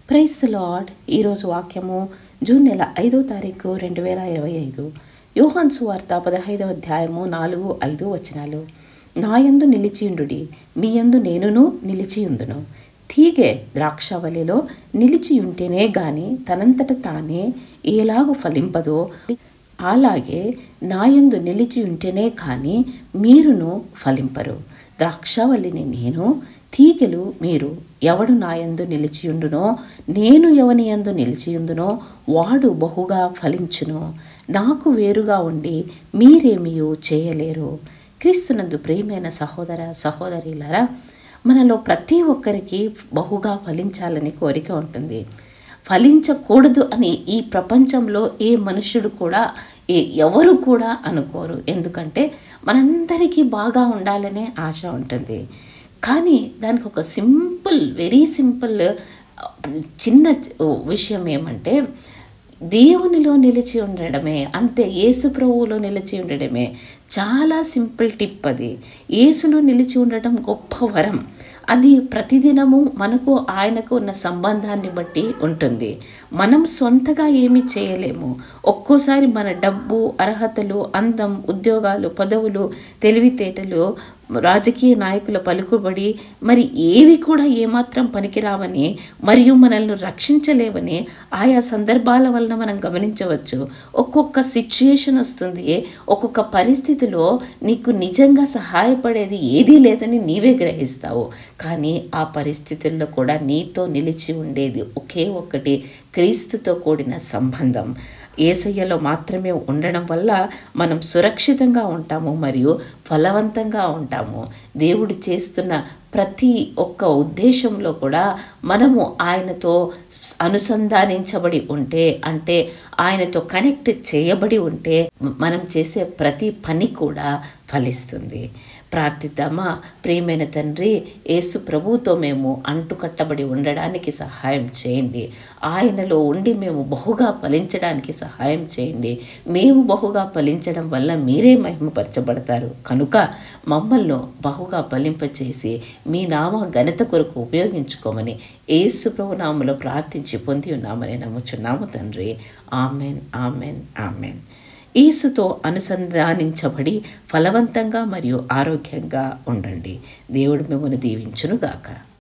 Praise the lord. ఈరోజు వాక్యము June నెల 5వ తారీఖు 2025. యోహాను సువార్త 15వ అధ్యాయము 4-5 వచనాలు. నాయందు నిలిచియుండుడి, మీ యందు నేనును నిలిచియుందును. తీగె ద్రాక్షవల్లిలో నిలిచియుంటేనే గాని తనంతట తానే ఎలాగు ఫలింపదో, అలాగే నాయందు నిలిచియుంటేనే కానీ మీరును ఫలింపరు. ద్రాక్షవల్లిని నేను, తీగెలు మీరు. ఎవడు నాయందు నిలిచియుండునో, నేను ఎవని యందు నిలిచియుందునో వాడు బహుగా ఫలించును. నాకు వేరుగా ఉండి మీరేమియూ చేయలేరు. క్రీస్తునందు ప్రియమైన సహోదర సహోదరులారా, మనలో ప్రతి ఒక్కరికి బహుగా ఫలించాలని కోరిక ఉంటుంది. ఫలించకూడదు అని ఈ ప్రపంచంలో ఏ మనుషుడు కూడా ఎవరు కూడా అనుకోరు. ఎందుకంటే మనందరికీ బాగా ఉండాలనే ఆశ ఉంటుంది. కానీ దానికి ఒక వెరీ సింపుల్ చిన్న విషయం ఏమంటే, దేవునిలో నిలిచి ఉండడమే, అంతే. యేసు ప్రభువులో నిలిచి ఉండడమే చాలా సింపుల్ టిప్. అది యేసులో నిలిచి ఉండటం గొప్ప వరం. అది ప్రతిదినము మనకు ఆయనకు ఉన్న సంబంధాన్ని బట్టి ఉంటుంది. మనం సొంతగా ఏమీ చేయలేము. ఒక్కోసారి మన డబ్బు, అర్హతలు, అందం, ఉద్యోగాలు, పదవులు, తెలివితేటలు, రాజకీయ నాయకుల పలుకుబడి మరి ఏవి కూడా ఏమాత్రం పనికిరావని మరియు మనల్ని రక్షించలేవని ఆయా సందర్భాల వలన మనం గమనించవచ్చు. ఒక్కొక్క సిచ్యుయేషన్ వస్తుంది, ఒక్కొక్క పరిస్థితిలో నీకు నిజంగా సహాయపడేది ఏదీ లేదని నీవే గ్రహిస్తావు. కానీ ఆ పరిస్థితుల్లో కూడా నీతో నిలిచి ఉండేది ఒకే ఒక్కటి, క్రీస్తుతో కూడిన సంబంధం. యేసయ్యలో మాత్రమే ఉండడం వల్ల మనం సురక్షితంగా ఉంటాము మరియు ఫలవంతంగా ఉంటాము. దేవుడు చేస్తున్న ప్రతి ఒక్క ఉద్దేశంలో కూడా మనము ఆయనతో అనుసంధానించబడి ఉంటే, అంటే ఆయనతో కనెక్ట్ చేయబడి ఉంటే మనం చేసే ప్రతి పని కూడా ఫలిస్తుంది. ప్రార్థిద్దామా? ప్రియమైన తండ్రి, యేసు ప్రభువుతో మేము అంటుకట్టబడి ఉండడానికి సహాయం చేయండి. ఆయనలో ఉండి మేము బహుగా ఫలించడానికి సహాయం చేయండి. మేము బహుగా ఫలించడం వల్ల మీరే మహిమపరచబడతారు కనుక మమ్మల్ని బహుగా ఫలింపచేసి మీ నామ ఘనత కొరకు ఉపయోగించుకోమని యేసు ప్రభు నామములో ప్రార్థించి పొంది ఉన్నామని నమ్ముచున్నాము తండ్రి. Amen, amen, amen. యేసుతో అనుసంధానించబడి ఫలవంతంగా మరియు ఆరోగ్యంగా ఉండండి. దేవుడు మిమ్మల్ని దీవించునుగాక.